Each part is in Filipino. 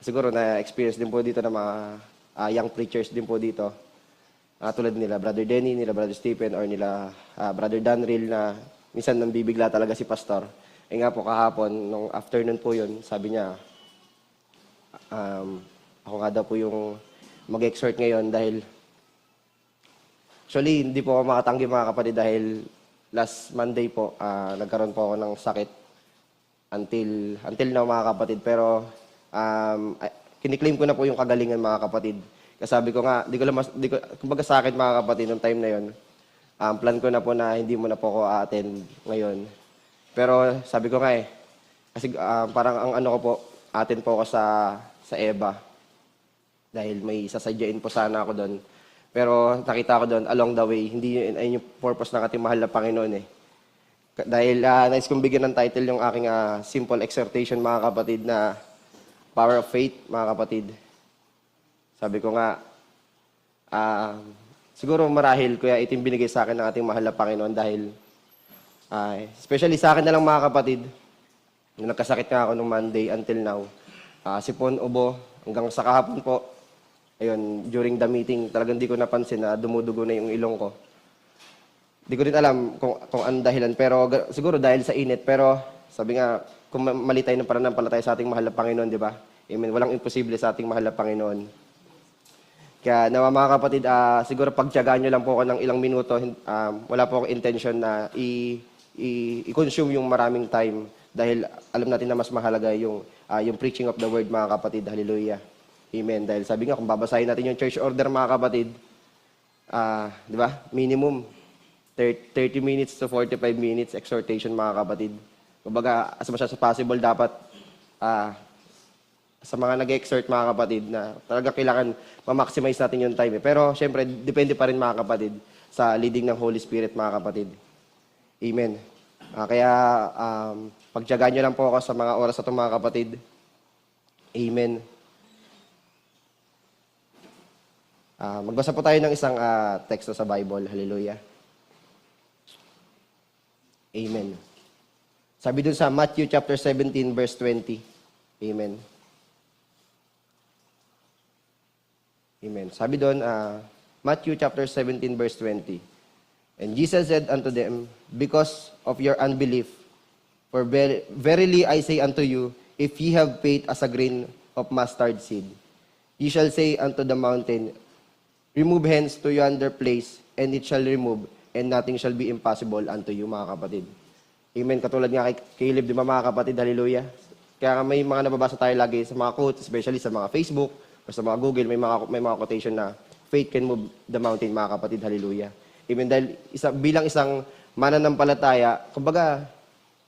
siguro na-experience din po dito ng mga young preachers din po dito. Tulad nila Brother Denny, nila Brother Stephen, or nila Brother Danril na minsan nambibigla talaga si Pastor. Nga po kahapon, nung afternoon po yun, sabi niya, ako nga daw po yung mag-exhort ngayon dahil actually, hindi po ako makatanggi mga kapatid dahil last Monday po, nagkaroon po ako ng sakit until now mga kapatid. Pero kiniklaim ko na po yung kagalingan mga kapatid. Kasi sabi ko nga, kumbaga sa akin mga kapatid, nung time na yon, plan ko na po na hindi mo na po ako a-attend ngayon. Pero sabi ko nga kasi parang ang ano ko po, attend po ako sa EBA. Dahil may sasadyain po sana ako doon. Pero nakita ko doon, along the way, hindi yun yung purpose ng ating mahal na Panginoon Dahil nais kong bigyan ng title yung aking simple exhortation mga kapatid na Power of Faith mga kapatid. Sabi ko nga, siguro marahil kuya ito yung binigay sa akin ng ating mahal na Panginoon dahil especially sa akin na lang mga kapatid, nung nagkasakit nga ako nung Monday until now, sipon, ubo, hanggang sa kahapon po, ayun, during the meeting, talagang di ko napansin na dumudugo na yung ilong ko. Di ko rin alam kung anong dahilan, pero siguro dahil sa init, pero sabi nga, kung mali tayo ng pananampalataya sa ating mahal na Panginoon, di ba? Amen. Walang imposible sa ating mahal na Panginoon. Kaya nawa mga kapatid, siguro pagtiyagaan nyo lang po ako ng ilang minuto. Wala po akong intention na i-consume yung maraming time dahil alam natin na mas mahalaga yung preaching of the word mga kapatid. Hallelujah. Amen. Dahil sabi nga, kung babasahin natin yung church order mga kapatid, di ba? Minimum 30 minutes to 45 minutes exhortation mga kapatid. Kumbaga, as much as possible dapat sa mga nag-exhort mga kapatid na talaga kailangan ma-maximize natin yung time. Pero syempre, depende pa rin mga kapatid sa leading ng Holy Spirit mga kapatid. Amen. Kaya pagtiyagaan nyo lang po ako sa mga oras na ito mga kapatid. Amen. Magbasa po tayo ng isang teksto sa Bible. Hallelujah. Amen. Sabi dun sa Matthew chapter 17 verse 20. Amen. Amen. Sabi doon, Matthew chapter 17 verse 20. And Jesus said unto them, because of your unbelief, for verily I say unto you, if ye have faith as a grain of mustard seed, ye shall say unto the mountain, remove hence to yonder place, and it shall remove, and nothing shall be impossible unto you, mga kapatid. Amen. Katulad nga kay Caleb, di ba mga kapatid? Hallelujah. Kaya may mga nababasa tayo lagi sa mga quotes, especially sa mga Facebook, o sa mga Google, may mga quotation na faith can move the mountain, mga kapatid. Hallelujah. Amen. Dahil bilang isang mananampalataya, kumbaga,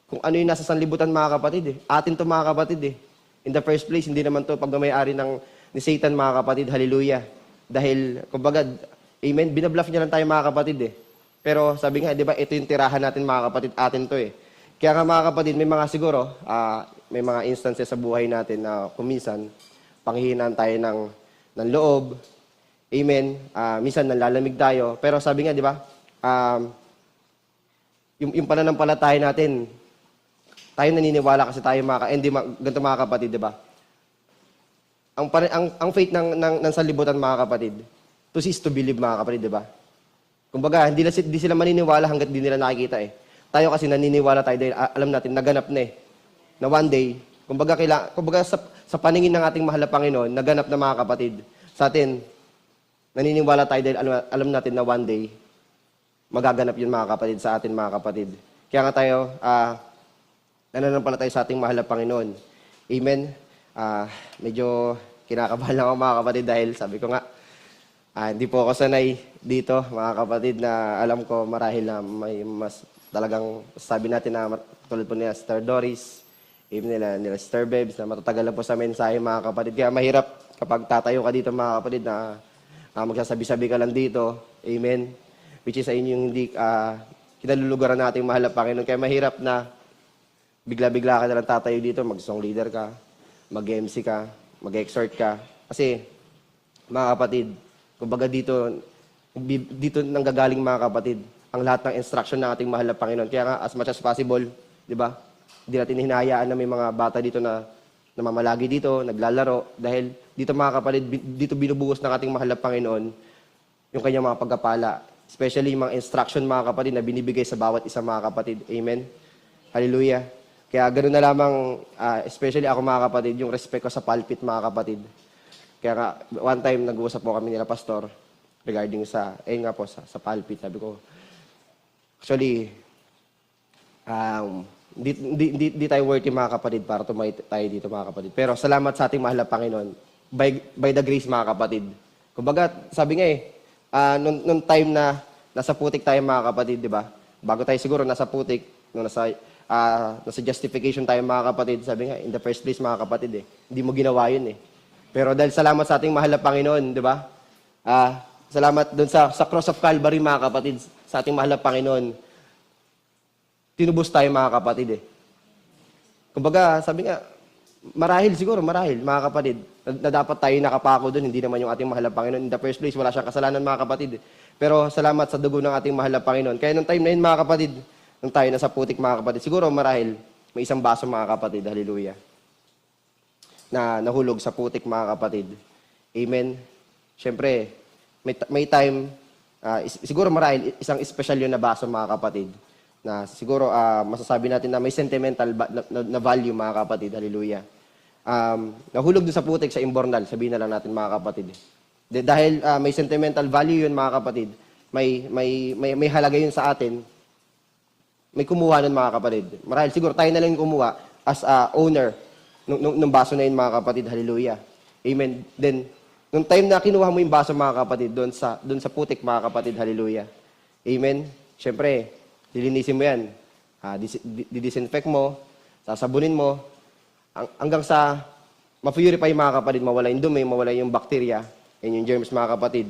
kung ano yung nasa sanlibutan, mga kapatid, atin to mga kapatid. In the first place, hindi naman to pagmamayari ni Satan, mga kapatid. Hallelujah. Dahil, kumbaga, amen, binabluff niya lang tayo, mga kapatid. Pero sabi nga, di ba, ito yung tirahan natin, mga kapatid, atin to Kaya nga, mga kapatid, may mga siguro, may mga instances sa buhay natin na kuminsan, panghihinaan tayo ng loob. Amen. Minsan nalalamig tayo. Pero sabi nga, di ba, yung pananampalataya natin, tayo naniniwala kasi tayo ganito mga kapatid, di ba? Ang faith ng sanlibutan mga kapatid, to see is to believe mga kapatid, di ba? Kumbaga, hindi sila maniniwala hanggat di nila nakikita Tayo kasi naniniwala tayo dahil alam natin, naganap na one day, kumbaga sa paningin ng ating mahal na Panginoon, naganap na mga kapatid. Sa atin, naniniwala tayo dahil alam natin na one day, magaganap yun mga kapatid sa atin mga kapatid. Kaya nga tayo, nananampalataya sa ating mahal na Panginoon. Amen. Medyo kinakabahan lang ako mga kapatid dahil sabi ko nga, hindi po ako sanay dito mga kapatid na alam ko marahil na may mas talagang sabi natin na tulad po niya Star Doris, even nila Star Babes na matatagal lang po sa mensahe mga kapatid. Kaya mahirap kapag tatayo ka dito mga kapatid na magsasabi-sabi ka lang dito. Amen. Which is sa inyong hindi kinalulugaran natin mahal na Panginoon. Kaya mahirap na bigla-bigla ka na lang tatayo dito, mag-song leader ka, mag-MC ka, mag-exhort ka. Kasi mga kapatid, kumbaga dito nanggagaling mga kapatid ang lahat ng instruction ng ating mahal na Panginoon. Kaya nga, as much as possible, di ba? Hindi natin hinahayaan na may mga bata dito na namamalagi dito, naglalaro, dahil dito mga kapatid, dito binubuhos ng ating mahal na Panginoon yung kanyang mga pagkapala. Especially yung mga instruction mga kapatid na binibigay sa bawat isa mga kapatid. Amen? Hallelujah. Kaya ganoon na lamang, especially ako mga kapatid, yung respect ko sa pulpit mga kapatid. Kaya nga, one time nag-uusap po kami nila pastor regarding sa, nga po, sa pulpit. Sabi ko, actually, di tayo worthy mga kapatid para tumayo tayo dito mga kapatid. Pero salamat sa ating mahal na Panginoon. By the grace mga kapatid. Kumbaga, sabi nga nung time na nasa putik tayo mga kapatid, di ba? Bago tayo siguro nasa putik, nung nasa justification tayo mga kapatid, sabi nga, in the first place mga kapatid hindi mo ginawa yun Pero dahil salamat sa ating mahal na Panginoon, di ba? Salamat doon sa cross of Calvary mga kapatid, sa ating mahal na Panginoon. Tinubos tayo mga kapatid Kumbaga, sabi nga, marahil mga kapatid, na dapat tayo nakapako doon, hindi naman yung ating mahal na Panginoon. In the first place, wala siyang kasalanan mga kapatid Pero salamat sa dugo ng ating mahal na Panginoon. Kaya nung time na yun mga kapatid, nung tayo nasa putik mga kapatid, siguro marahil may isang baso mga kapatid, hallelujah, na nahulog sa putik mga kapatid. Amen. Siyempre, may time, siguro marahil isang special yun na baso mga kapatid, na siguro masasabi natin na may sentimental na value mga kapatid, hallelujah. Nahulog doon sa putik sa imbornal, sabihin na lang natin mga kapatid. Dahil may sentimental value yun mga kapatid, may halaga yun sa atin, may kumuha nun mga kapatid. Marahil siguro tayo na lang yung kumuha as owner nung baso na yun mga kapatid, hallelujah. Amen. Then, nung time na kinuha mo yung baso mga kapatid, doon sa putik mga kapatid, hallelujah. Amen. Siyempre, lilinisin mo yan. Didisinfect mo, sasabunin mo, hanggang sa ma-purify mga kapatid, mawala yung dumi, mawala yung bacteria, and yung germs mga kapatid.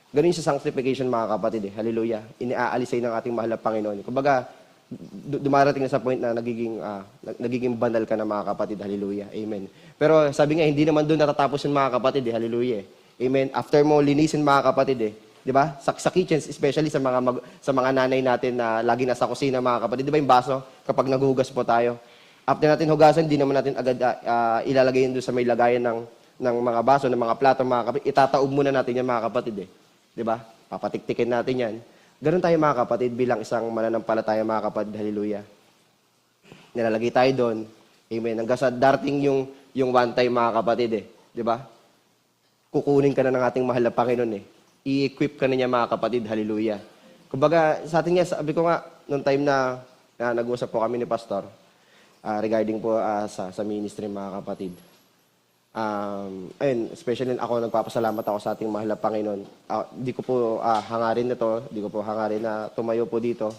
Ganun sa sanctification mga kapatid hallelujah. Iniaalisay ng ating mahal na Panginoon. Kumbaga, dumarating na sa point na nagiging banal ka na mga kapatid, hallelujah, amen. Pero sabi nga, hindi naman doon natatapos yung mga kapatid hallelujah, amen. After mo linisin mga kapatid di ba? Sa kitchens, especially sa mga nanay natin na lagi nasa kusina mga kapatid, di ba yung baso kapag naghuhugas po tayo? After natin hugasan, di naman natin agad ilalagay yun doon sa may lagayan ng mga baso, ng mga plato mga kapatid. Itataob muna natin yan mga kapatid di ba? Papatiktikin natin yan. Ganun tayo mga kapatid bilang isang mananampalataya mga kapatid, hallelujah. Nilalagay tayo doon, amen. Hanggang sa darating yung one time mga kapatid di ba? Kukunin ka na ng ating mahal na Panginoon I-equip ka na niya mga kapatid, hallelujah. Kumbaga, sa atin nga, sabi ko nga, nung time na nag-usap po kami ni Pastor, regarding po sa ministry mga kapatid. Ayun, especially ako, nagpapasalamat ako sa ating mahal na Panginoon. Di ko po hangarin na to, di ko po hangarin na tumayo po dito.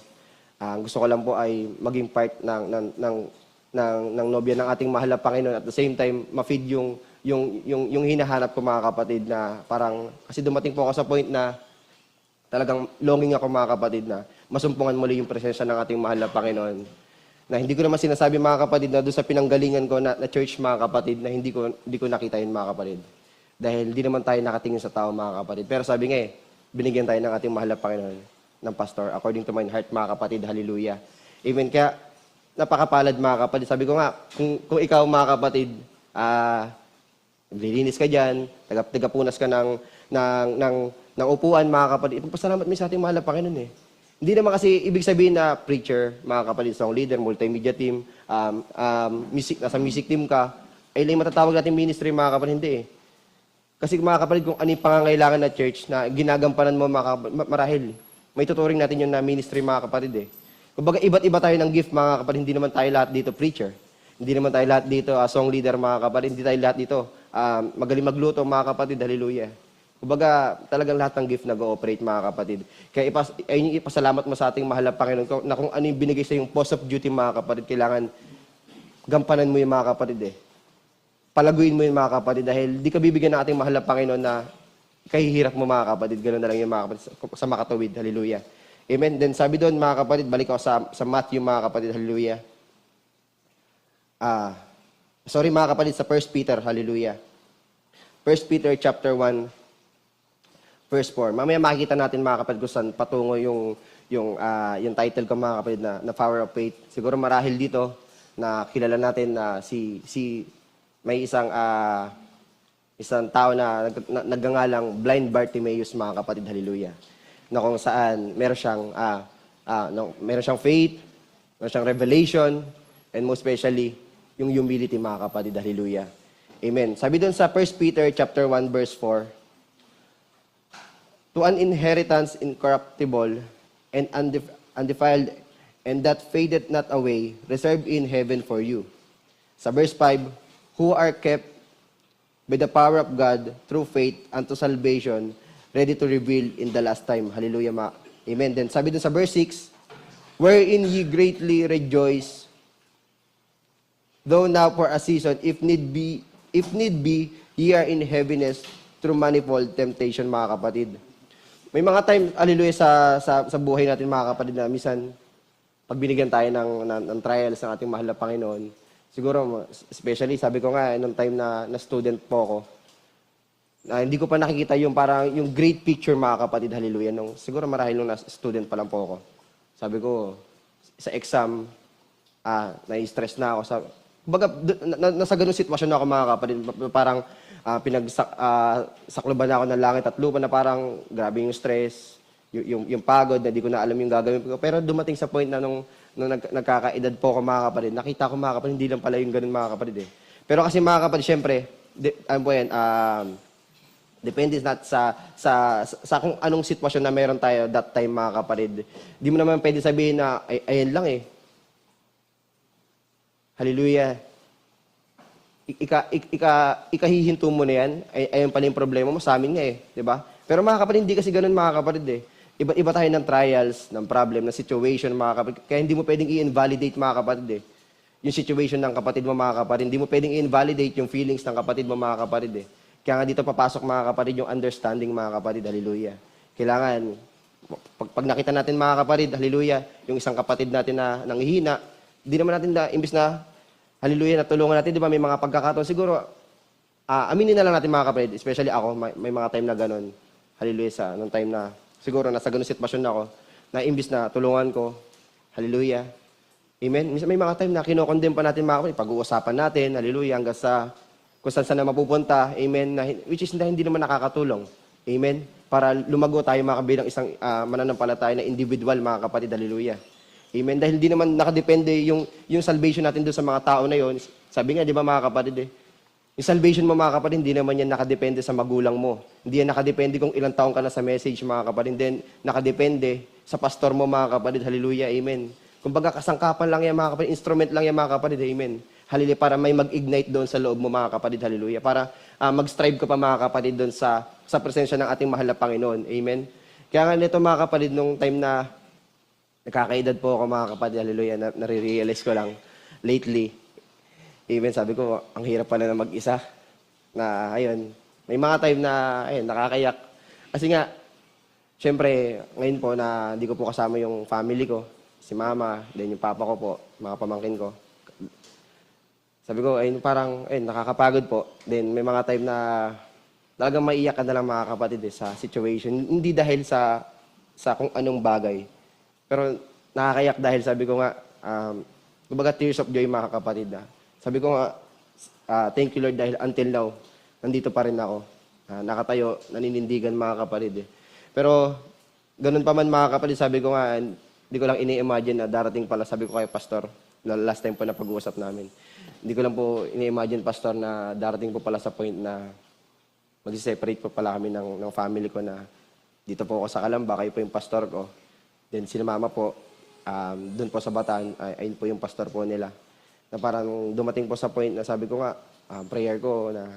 Gusto ko lang po ay maging part ng nobya ng ating mahal na Panginoon. At the same time, ma-feed yung hinahanap ko mga kapatid na parang, kasi dumating po ako sa point na talagang longing ako mga kapatid na masumpungan muli yung presensya ng ating mahal na Panginoon. Na hindi ko naman sinasabi mga kapatid na doon sa pinanggalingan ko na church mga kapatid na hindi ko nakita yun mga kapatid. Dahil hindi naman tayo nakatingin sa tao mga kapatid. Pero sabi nga binigyan tayo ng ating mahal na Panginoon ng pastor according to my heart mga kapatid, hallelujah. Amen. Kaya napakapalad mga kapatid. Sabi ko nga, kung ikaw mga kapatid, naglilinis ka dyan, tagapunas ka ng upuan mga kapatid, ipagpasalamat mo sa ating mahal na Panginoon Hindi naman kasi ibig sabihin na preacher, mga kapatid, song leader, multimedia team, nasa music team ka, ay lang matatawag natin ministry mga kapatid, hindi Kasi mga kapatid, kung ano yung pangangailangan na church na ginagampanan mo mga kapatid, marahil, may tuturing natin yun na ministry mga kapatid Kumbaga, iba't iba tayo ng gift mga kapatid, hindi naman tayo lahat dito preacher. Hindi naman tayo lahat dito song leader mga kapatid, hindi tayo lahat dito magaling magluto mga kapatid, hallelujah. Kumbaga, talagang lahat ng gift nag-ooperate mga kapatid. Kaya ayun yung ipasalamat mo sa ating mahal na Panginoon na kung ano yung binigay sa yung post of duty mga kapatid, kailangan gampanan mo yung mga kapatid Palaguin mo yung mga kapatid dahil di ka bibigyan ng ating mahal na Panginoon na kahihirap mo mga kapatid. Ganun na lang yung mga kapatid sa makatawid, hallelujah. Amen. Then sabi doon mga kapatid, balik ako sa Matthew mga kapatid, hallelujah. Sorry mga kapatid, sa 1 Peter, hallelujah. 1 Peter chapter 1, verse 4. Mamaya makikita natin mga kapatid kung saan patungo yung title ko mga kapatid na Power of Faith. Siguro marahil dito na kilala natin na si may isang tao na nagngangalang blind Bartimaeus, mga kapatid, hallelujah. Na kung saan meron siyang faith, meron siyang revelation, and most especially, yung humility, mga kapatid, hallelujah. Amen. Sabi doon sa 1 Peter chapter 1 verse 4, to an inheritance incorruptible and undefiled, and that fadeth not away, reserved in heaven for you. Sa verse 5, who are kept by the power of God through faith unto salvation, ready to reveal in the last time. Hallelujah, amen. Then sabi dun sa verse 6, wherein ye greatly rejoice, though now for a season, if need be, ye are in heaviness through manifold temptation, mga kapatid. May mga time, hallelujah, sa buhay natin, mga kapatid, na minsan, pag binigyan tayo ng trials ng ating mahal na Panginoon, siguro, especially, sabi ko nga, nung time na student po ako, na hindi ko pa nakikita yung parang yung great picture, mga kapatid, hallelujah, siguro marahil nung student pa lang po ako. Sabi ko, sa exam, na-stress na ako. Kumbaga, nasa ganung sitwasyon na ako, mga kapatid, parang sakloban na ako ng langit at lupa na parang grabe yung stress, yung pagod na di ko na alam yung gagawin ko. Pero dumating sa point na nung nagkakaedad po ako, mga kapatid, nakita ko, mga kapatid, hindi lang pala yung ganun, mga kapatid eh. Pero kasi, mga kapatid, syempre, depende sa kung anong sitwasyon na meron tayo that time, mga kapatid. Di mo naman pwede sabihin na, ayan lang eh. Hallelujah. Ikahihinto mo na yan, ayun pala yung problema mo, sa amin nga eh, di ba? Pero mga kapatid, hindi kasi ganun, mga kapatid eh. Iba tayo ng trials, ng problem, ng situation, mga kapatid. Kaya hindi mo pwedeng i-invalidate, mga kapatid eh. Yung situation ng kapatid mo, mga kapatid. Hindi mo pwedeng i-invalidate yung feelings ng kapatid mo, mga kapatid eh. Kaya nga dito papasok, mga kapatid, yung understanding, mga kapatid, hallelujah. Kailangan, pag nakita natin, mga kapatid, hallelujah, yung isang kapatid natin na nanghihina, hindi naman natin imbis na hallelujah, natulungan natin, di ba, may mga pagkakataon. Siguro, aminin na lang natin, mga kapatid, especially ako, may mga time na ganun. Hallelujah, nung time na, siguro, nasa ganun sitwasyon na ako, na imbis na tulungan ko, hallelujah, amen. Minsan may mga time na kinokondem pa natin, mga kapatid, pag-uusapan natin, hallelujah, hanggang sa, kung saan na mapupunta, amen, which is hindi naman nakakatulong, amen, para lumago tayo, mga kabilang isang mananampalataya na individual, mga kapatid, hallelujah. Amen. Dahil hindi naman nakadepende yung salvation natin doon sa mga tao na yon. Sabi nga, di ba, mga kapatid eh, yung salvation mo, mga kapatid, hindi naman yan nakadepende sa magulang mo. Hindi yan nakadepende kung ilang taong ka na sa message, mga kapatid. Then, nakadepende sa pastor mo, mga kapatid. Hallelujah. Amen. Kumbaga, kasangkapan lang yan, mga kapatid. Instrument lang yan, mga kapatid. Amen. Hallelujah. Para may mag-ignite doon sa loob mo, mga kapatid. Hallelujah. Para mag-strive ka pa, mga kapatid, doon sa presensya ng ating mahal na Panginoon. Amen. Kaya nga nito, mga kapatid, nung time na nakakaedad po ako, mga kapatid, hallelujah, nare-realize ko lang lately. Even sabi ko, ang hirap pala na mag-isa. Na, ayun, may mga time na, ayun, nakakayak. Kasi nga, syempre, ngayon po na hindi ko po kasama yung family ko, si mama, then yung papa ko po, mga pamangkin ko. Sabi ko, ayun, parang, ayun, nakakapagod po. Then, may mga time na talagang maiyak ka na lang, mga kapatid, sa situation. Hindi dahil sa kung anong bagay. Pero nakakayak dahil sabi ko nga, kumbaga tears of joy, mga kapatid. Sabi ko nga, thank you Lord dahil until now, nandito pa rin ako. Nakatayo, naninindigan, mga kapatid. Pero ganun pa man, mga kapatid, sabi ko nga, hindi ko lang ini-imagine na darating pala, sabi ko kay pastor, na last time po na pag-uusap namin. Hindi ko lang po ini-imagine, pastor, na darating po pala sa point na mag-separate po pala kami ng family ko na dito po ako sa Calamba, kayo po yung pastor ko. Then sila mama po, doon po sa Bataan, ayun po yung pastor po nila. Na parang dumating po sa point na sabi ko nga, prayer ko na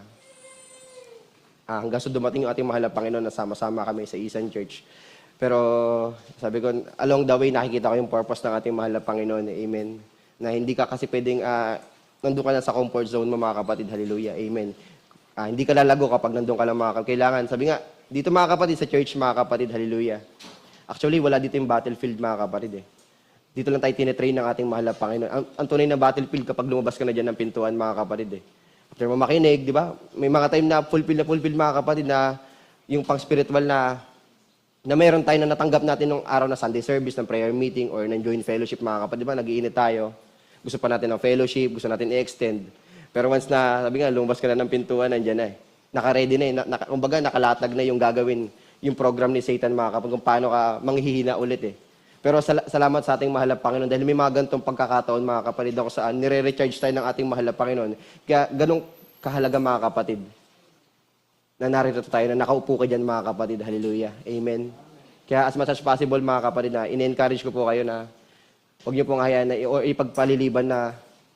hanggang sa dumating yung ating mahal na Panginoon na sama-sama kami sa isang church. Pero sabi ko, along the way, nakikita ko yung purpose ng ating mahal na Panginoon. Amen. Na hindi ka kasi pwedeng, nandun ka na sa comfort zone mo, mga kapatid. Hallelujah. Amen. Hindi ka lalago kapag nandun ka lang, mga kapatid. Kailangan, sabi nga, dito, mga kapatid, sa church, mga kapatid. Hallelujah. Actually, wala dito yung battlefield, mga kapatid. Dito lang tayo tinetrain ng ating mahal na Panginoon. Ang tunay na battlefield kapag lumabas ka na dyan ng pintuan, mga kapatid. After mo makinig, di ba? May mga time na fulfill, mga kapatid, na yung pang-spiritual na meron tayo na natanggap natin nung araw na Sunday service, ng prayer meeting, or ng joint fellowship, mga kapatid. Di ba? Nag-iinit tayo. Gusto pa natin ng fellowship, gusto natin i-extend. Pero once na, sabi nga, lumabas ka na ng pintuan, nandiyan na eh. Naka-ready na eh. Kumbaga, nakalatag na yung gagawin, yung program ni Satan, mga kapatid, kung paano ka manghihina ulit eh. Pero salamat sa ating mahal na Panginoon dahil may mga ganitong pagkakataon, mga kapatid, ako saan nire-recharge tayo ng ating mahal na Panginoon. Kaya ganong kahalaga, mga kapatid, na narito tayo, na nakaupo ka dyan, mga kapatid. Hallelujah. Amen. Kaya as much as possible, mga kapatid, na in-encourage ko po kayo na huwag niyo pong hayaan na o ipagpaliliban na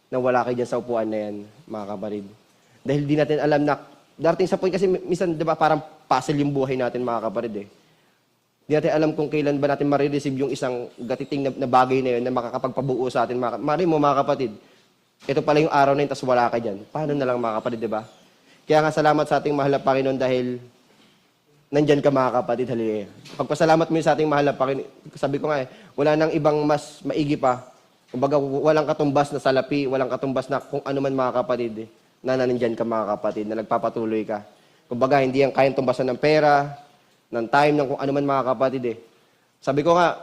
wala kayo dyan sa upuan na yan, mga kapatid. Dahil di natin alam na, darating sa point kasi minsan, di ba, parang puzzle yung buhay natin, mga kapatid eh. Di natin alam kung kailan ba natin marireceive yung isang gatiting na bagay na yun na makakapagpabuo sa atin. Mari mo, mga kapatid, ito pala yung araw na yun, tas wala ka dyan. Paano na lang, mga kapatid, di ba? Kaya nga salamat sa ating mahal na Panginoon dahil nandyan ka, mga kapatid. Hallelujah. Pagpasalamat mo yun sa ating mahal na Panginoon. Sabi ko nga wala nang ibang mas maigi pa. Kumbaga, walang katumbas na salapi, walang katumbas na kung ano man, mga kapatid, na nandyan ka, mga kapatid, na nagpapatuloy ka. Kumbaga, hindi yan kayang tumbasan ng pera, ng time, ng kung ano man, mga kapatid eh. Sabi ko nga,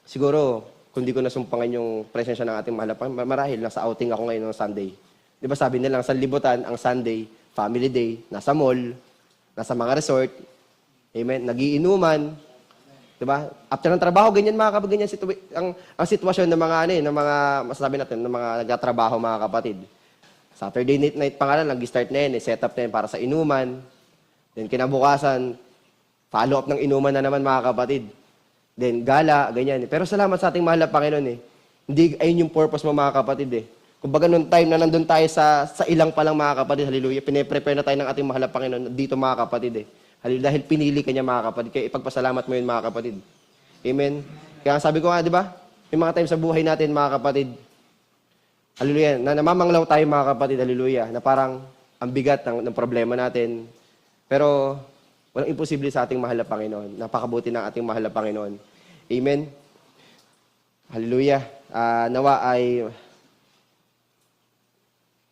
siguro, kung di ko nasumpangan yung presensya ng ating mahal na Panginoon, marahil nasa outing ako ngayon ng Sunday. Di ba sabi nila, sa libutan, ang Sunday, family day, nasa mall, nasa mga resort, amen, nagiinuman, di ba? After ng trabaho, ganyan, mga kapatid, ganyan ang sitwasyon ng mga, ng mga, masasabi natin, ng mga nagtatrabaho, mga kapatid. Saturday night pa nga lang, nag-start na yun, set up na yun para sa inuman. Then kinabukasan, follow-up ng inuman na naman, mga kapatid. Then gala, ganyan. Pero salamat sa ating mahal na Panginoon eh. Hindi ayun yung purpose mo, mga kapatid eh. Kumbaga nung time na nandun tayo sa ilang pa lang, mga kapatid, hallelujah, pine-prepare na tayo ng ating mahal na Panginoon dito, mga kapatid eh. Hallelujah, dahil pinili ka niya, mga kapatid. Kaya ipagpasalamat mo yun, mga kapatid. Amen. Kaya sabi ko nga, di ba? May mga time sa buhay natin, mga kapatid, hallelujah, na namamanglaw tayo, mga kapatid, hallelujah, na parang ang bigat ng problema natin. Pero walang imposible sa ating mahal na Panginoon. Napakabuti ng ating mahal na Panginoon. Amen. Hallelujah. Nawa ay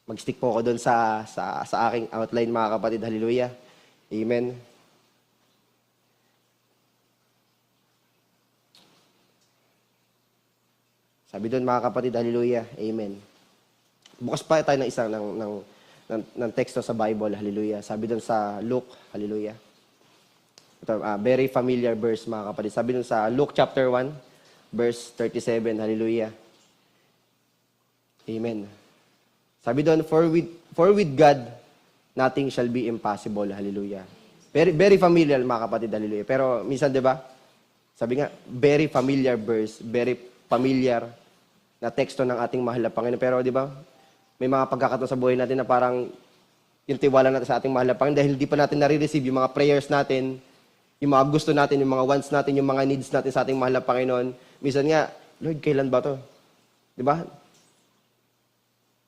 mag-stick po ako doon sa aking outline, mga kapatid. Hallelujah. Amen. Sabi doon, mga kapatid, hallelujah. Amen. Bukas pa tayo ng isang ng teksto sa Bible, hallelujah. Sabi doon sa Luke, hallelujah. Ito, very familiar verse, mga kapatid. Sabi doon sa Luke chapter 1, verse 37, hallelujah. Amen. Sabi doon, for with God, nothing shall be impossible, hallelujah. Very, very familiar, mga kapatid, hallelujah. Pero minsan, di ba, sabi nga, very familiar verse, very familiar na teksto ng ating mahal na Panginoon. Pero, di ba, may mga pagkakataon sa buhay natin na parang yung tiwala natin sa ating mahal na Panginoon dahil hindi pa natin nare-receive yung mga prayers natin, yung mga gusto natin, yung mga wants natin, yung mga needs natin sa ating mahal na Panginoon. Minsan nga, Lord, kailan ba to? Di ba?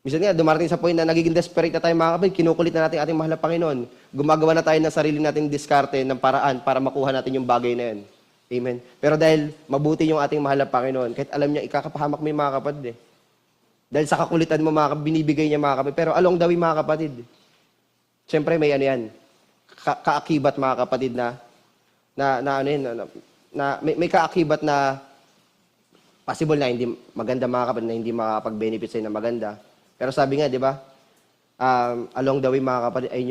Minsan nga, dumarating sa point na nagiging desperate na tayo, mga kapatid, kinukulit na natin ating mahal na Panginoon. Gumagawa na tayo ng sarili nating diskarte ng paraan para makuha natin yung bagay na yun. Amen. Pero dahil mabuti yung ating mahal na Panginoon, kahit alam niya, ikakapahamak mo yung mga kapatid eh. Dahil sa kakulitan mo, binibigay niya, mga kapatid. Pero along the way, mga kapatid, siyempre may ano yan, kaakibat, mga kapatid, may kaakibat na possible na hindi maganda, mga kapatid, na hindi makapag-benefit sa'yo na maganda. Pero sabi nga, di ba, along the way, mga kapatid, ay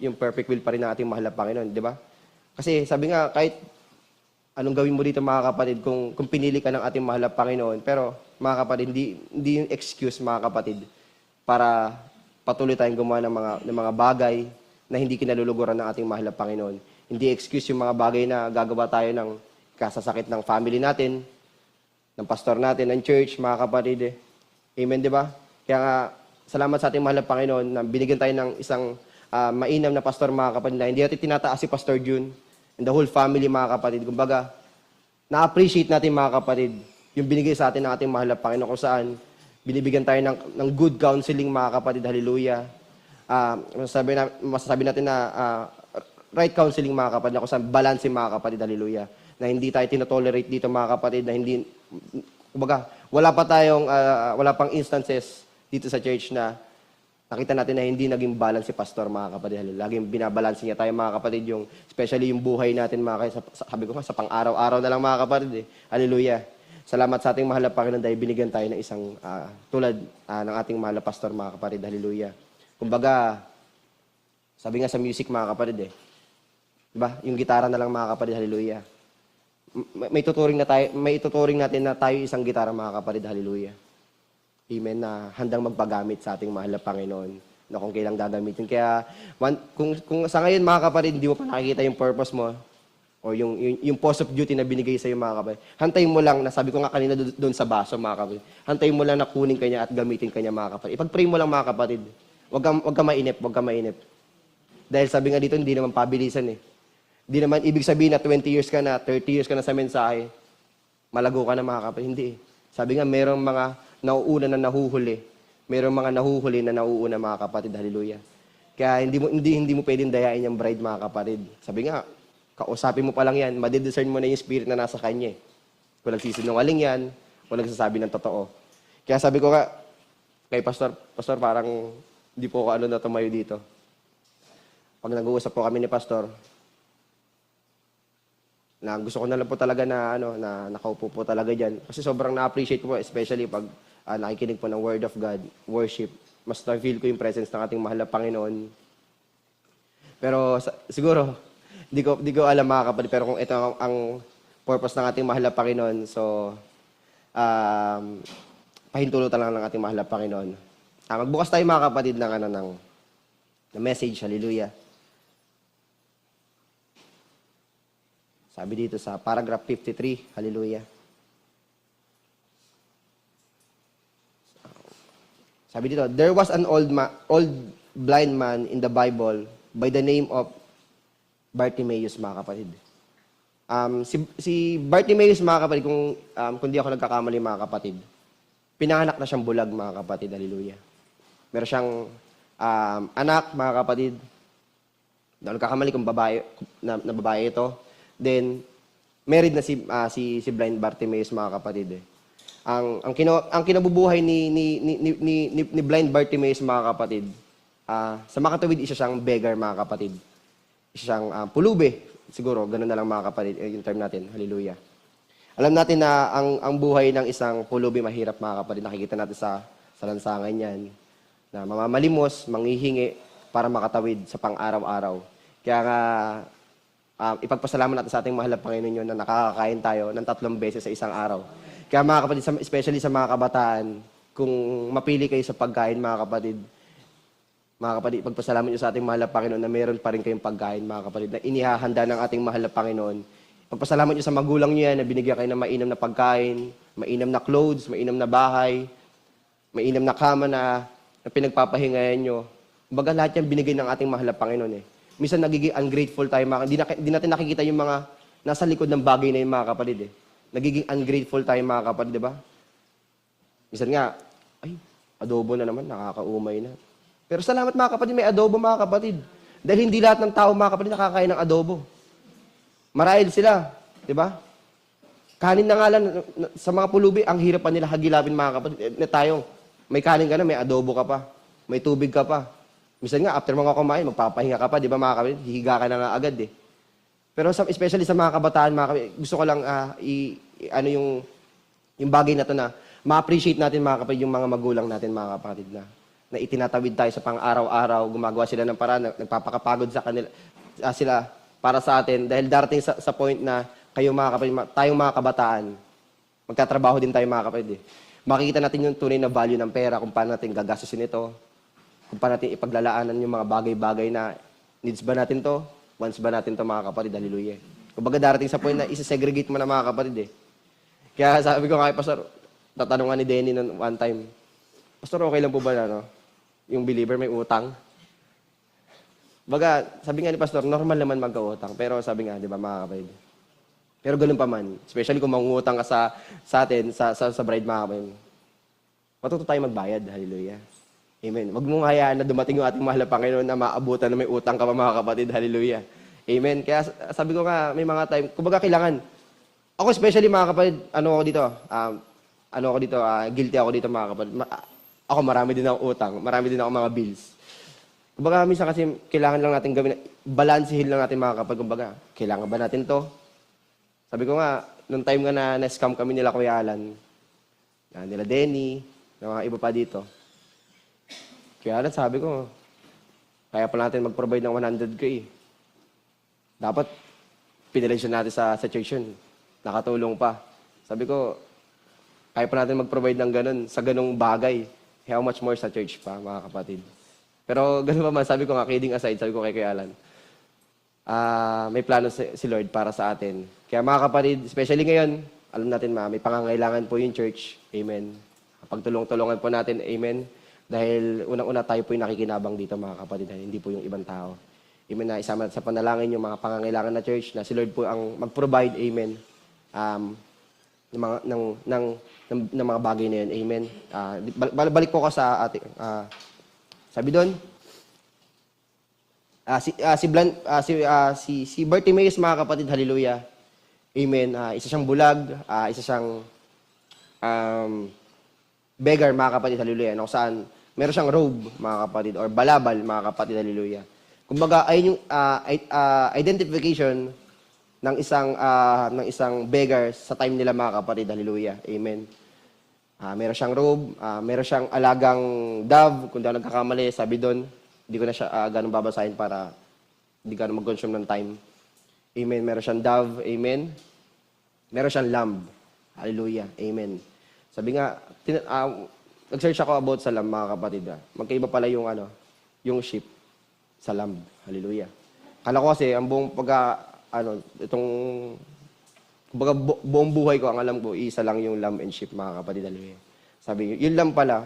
yung perfect will pa rin ng ating mahal na Panginoon, di ba? Kasi sabi nga, kahit anong gawin mo dito, mga kapatid, kung pinili ka ng ating mahal na Panginoon, pero mga kapatid, hindi yung excuse, mga kapatid, para patuloy tayong gumawa ng mga bagay na hindi kinaluluguran ng ating mahal na Panginoon. Hindi excuse yung mga bagay na gagawa tayo ng kasasakit ng family natin, ng pastor natin, ng church, mga kapatid. Amen, di ba? Kaya nga, salamat sa ating mahal na Panginoon na binigyan tayo ng isang mainam na pastor, mga kapatid, na hindi natin tinataas si Pastor June and the whole family, mga kapatid. Kumbaga, na-appreciate natin, mga kapatid, yung binigay sa atin ng ating mahal na Panginoon kung saan binibigyan tayo ng good counseling, mga kapatid, hallelujah. Masasabi natin na right counseling, mga kapatid, na kung saan balance, mga kapatid, hallelujah. Na hindi tayo tinotolerate dito, mga kapatid, na hindi, kumbaga, wala pang instances dito sa church na nakita natin na hindi naging balance si pastor, mga kapatid. Laging binabalance niya tayo, mga kapatid, especially yung buhay natin, sabi ko nga, sa pang-araw-araw na lang, mga kapatid. Hallelujah. Salamat sa ating mahal na Panginoon dahil binigyan tayo ng isang tulad ng ating mahal na pastor, mga kapatid. Hallelujah. Kumbaga, sabi nga sa music, mga kapatid diba? Yung gitara na lang, mga kapatid. Hallelujah. May ituturing natin na tayo isang gitara, mga kapatid. Hallelujah. Amen, na handang magpagamit sa ating mahal na Panginoon na kung kailang gagamitin. Kaya, kung sa ngayon, mga kapatid, hindi mo pa nakikita yung purpose mo o yung post of duty na binigay sa iyo, mga kapatid, hantayin mo lang, nasabi ko nga kanina doon sa baso, mga kapatid, hantayin mo lang na kunin kanya at gamitin kanya, mga kapatid. Ipag-pray mo lang, mga kapatid. Huwag ka mainip, huwag ka mainip. Dahil sabi nga dito, hindi naman pabilisan Hindi naman ibig sabihin na 20 years ka na, 30 years ka na sa mensahe, malago ka na, mga kapatid. Hindi Sabi nga, merong mga nauuna na nahuhuli. Merong mga nahuhuli na nauuna, mga kapatid. Hallelujah. Kaya hindi mo pwedeng dayain yung bride, mga kapatid. Sabi nga, kausapin mo pa lang yan, madidiscern mo na yung spirit na nasa kanya. Kung nagsisinungaling yan, o nagsasabi ng totoo. Kaya sabi ko nga, kay Pastor, parang hindi po ako na tumayo dito. Pag nag-uusap po kami ni Pastor, na gusto ko na lang po talaga na nakaupo po talaga diyan kasi sobrang na-appreciate ko po, especially pag nakikinig po ng Word of God, worship. Mas na-feel ko yung presence ng ating mahal na Panginoon. Pero siguro di ko alam, mga kapatid, pero kung ito ang purpose ng ating mahal na Panginoon, so pahintulutan lang ng ating mahal na Panginoon. Magbukas tayo, mga kapatid, ng message. Hallelujah. Sabi dito sa paragraph 53, hallelujah. Sabi dito, there was an old blind man in the Bible by the name of Bartimaeus, mga kapatid. Si Bartimaeus, mga kapatid, kung di ako nagkakamali, mga kapatid, pinanganak na siyang bulag, mga kapatid, hallelujah. Meron siyang anak, mga kapatid, hindi ako nagkakamali kung babae ito. Then, married na si blind Bartimaeus, mga kapatid. Ang kinabubuhay ni blind Bartimaeus, mga kapatid, sa makatawid, isa siyang beggar, mga kapatid. Isa siyang pulube, siguro, ganun na lang, mga kapatid, yung term natin. Hallelujah. Alam natin na ang buhay ng isang pulube mahirap, mga kapatid. Nakikita natin sa lansangan yan, na mamamalimos, manghihingi para makatawid sa pang-araw-araw. Kaya nga, ipagpasalamat natin sa ating mahal na Panginoon yun na nakakakain tayo ng 3 beses sa isang araw. Kaya, mga kapatid, especially sa mga kabataan, kung mapili kayo sa pagkain, mga kapatid, ipagpasalamat nyo sa ating mahal na Panginoon na meron pa rin kayong pagkain, mga kapatid, na inihahanda ng ating mahal na Panginoon. Ipagpasalamat nyo sa magulang nyo yan na binigyan kayo ng mainam na pagkain, mainam na clothes, mainam na bahay, mainam na kama na pinagpapahingayan nyo. Kumbaga, lahat yan binigay ng ating mahal na Panginoon Minsan nagiging ungrateful tayo, hindi natin nakikita yung mga nasa likod ng bagay na yung, mga kapatid Nagiging ungrateful tayo, mga kapatid, di ba? Minsan nga, ay, adobo na naman, nakakaumay na. Pero salamat, mga kapatid, may adobo, mga kapatid. Dahil hindi lahat ng tao, mga kapatid, nakakain ng adobo. Marahil sila, di ba? Kanin na nga lang, sa mga pulubi, ang hirap pa nila hagilapin, mga kapatid. Na tayo, may kanin ka na, may adobo ka pa, may tubig ka pa. Minsan nga, after mga kumain, magpapahinga ka pa, di ba, mga kapatid? Hihiga ka na nga agad Pero especially sa mga kabataan, mga kapatid, gusto ko lang yung bagay na to na ma-appreciate natin, mga kapatid, yung mga magulang natin, mga kapatid, na itinatawid tayo sa pang-araw-araw, gumagawa sila ng paraan, nagpapakapagod sa kanila, sila para sa atin. Dahil darating sa point na kayo, mga kapatid, tayong mga kabataan, magtatrabaho din tayo, mga kapatid Makikita natin yung tunay na value ng pera, kung paano natin gagastusin ito, kung paano natin ipaglalaanan yung mga bagay-bagay na needs ba natin to, wants ba natin to, mga kapatid, hallelujah. Kumbaga darating sa point na isa-segregate mo na, mga kapatid Kaya sabi ko kay Pastor, tatanungan ni Denny noon one time, Pastor, okay lang po ba na, yung believer may utang? Baga, sabi nga ni Pastor, normal naman magka-utang. Pero sabi nga, di ba, mga kapatid? Pero ganun pa man, especially kung mangungutang ka sa atin, sa bride, mga kapatid, matuto tayo magbayad, hallelujah. Amen. Huwag mong hayaan na dumating yung ating mahal na Panginoon na maabutan na may utang ka pa, mga kapatid. Hallelujah. Amen. Kaya sabi ko nga, may mga time, kumbaga kailangan. Ako especially, mga kapatid, guilty ako dito, mga kapatid. Ako marami din ako utang, marami din ako mga bills. Kumbaga minsan kasi kailangan lang natin gawin, balansehin lang natin, mga kapatid. Kumbaga, kailangan ba natin to? Sabi ko nga, nung time nga na na-scam kami nila Kuya Alan, nila Denny, na mga iba pa dito. Kaya Alan, sabi ko, kaya pa natin mag-provide ng 100K. Dapat, pinilensyon natin sa church yun. Nakatulong pa. Sabi ko, kaya pa natin mag-provide ng ganun, sa ganung bagay. How much more sa church pa, mga kapatid. Pero ganun pa man, sabi ko nga, kidding aside, sabi ko kay Kuya Alan, may plano si Lord para sa atin. Kaya mga kapatid, especially ngayon, alam natin may pangangailangan po yung church. Amen. Pagtulong-tulungan po natin, amen. Dahil unang-una tayo po yung nakikinabang dito mga kapatid, hindi po yung ibang tao. Amen na isama sa panalangin yung mga pangangailangan na church, na si Lord po ang mag-provide, amen, ng mga bagay na yun, amen. Balik po ko sa ating, sabi doon, si Bartimaeus mga kapatid, hallelujah. Amen. Isa siyang bulag, isa siyang beggar mga kapatid, hallelujah. Kung saan meron siyang robe mga kapatid or balabal mga kapatid, hallelujah. Kumbaga ay yung identification ng isang beggar sa time nila mga kapatid, hallelujah. Amen. Meron siyang robe, meron siyang alagang dove, kung di ako nagkakamali, sabi doon. Hindi ko na siya ganun babasahin para hindi ganun mag-consume ng time. Amen. Meron siyang dove. Amen. Meron siyang lamb. Hallelujah. Amen. Sabi nga, nag-search ako about sa lamb, mga kapatid. Magkaiba pala yung sheep sa lamb. Hallelujah. Kala ko kasi, ang buong buong buhay ko, ang alam ko, isa lang yung lamb and sheep, mga kapatid. Hallelujah. Sabi niyo, yung lamb pala,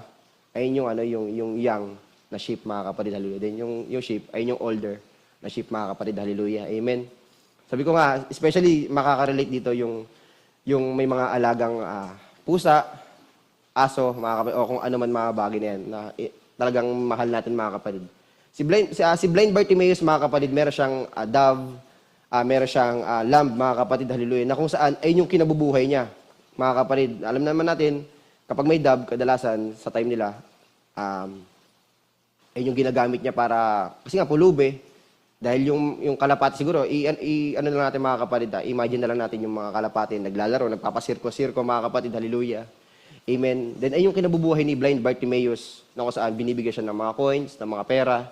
ay yung young na sheep, mga kapatid, hallelujah. Then yung sheep ay yung older na sheep, mga kapatid, hallelujah. Amen. Sabi ko nga, especially makaka-relate dito yung may mga alagang pusa, aso, mga kapatid, o kung ano man mga bagay na yan, na talagang mahal natin, mga kapatid. Si blind Bartimaeus, mga kapatid, meron siyang dove, meron siyang lamb, mga kapatid, hallelujah, na kung saan ay yung kinabubuhay niya, mga kapatid. Alam naman natin, kapag may dove, kadalasan sa time nila, ay yung ginagamit niya para, kasi nga pulube, dahil yung kalapati siguro, ano lang natin mga kapatid, imagine na lang natin yung mga kalapati, naglalaro, nagpapasirko-sirko mga kapatid, hallelujah. Amen. Then ay yung kinabubuhay ni blind Bartimaeus, na kung saan binibigyan siya ng mga coins, ng mga pera,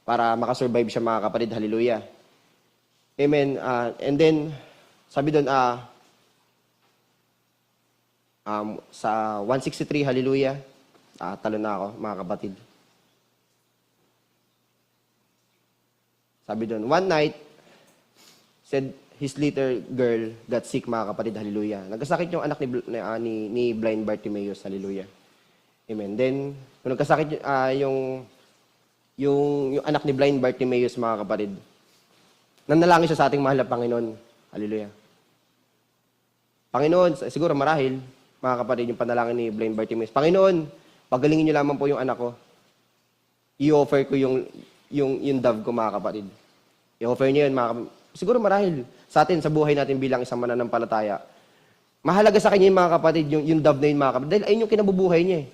para makasurvive siya mga kapatid, hallelujah. Amen. And then, sabi doon, sa 163, hallelujah, talo na ako mga kapatid. Sabi doon, one night, said his little girl got sick, mga kapatid, hallelujah. Nagkasakit yung anak ni blind Bartimaeus, hallelujah. Amen. Then, kung nagkasakit yung anak ni blind Bartimaeus, mga kapatid, nanalangin siya sa ating mahal na Panginoon, hallelujah. Panginoon, siguro marahil, mga kapatid, yung panalangin ni blind Bartimaeus, Panginoon, pagalingin niyo lamang po yung anak ko. I-offer ko yung dove ko, mga kapatid. I-offer niyo yun, siguro marahil sa atin, sa buhay natin bilang isang mananampalataya, mahalaga sa kanya yung mga kapatid, yung dove na yun, mga kapatid, dahil ayun yung kinabubuhay niya eh.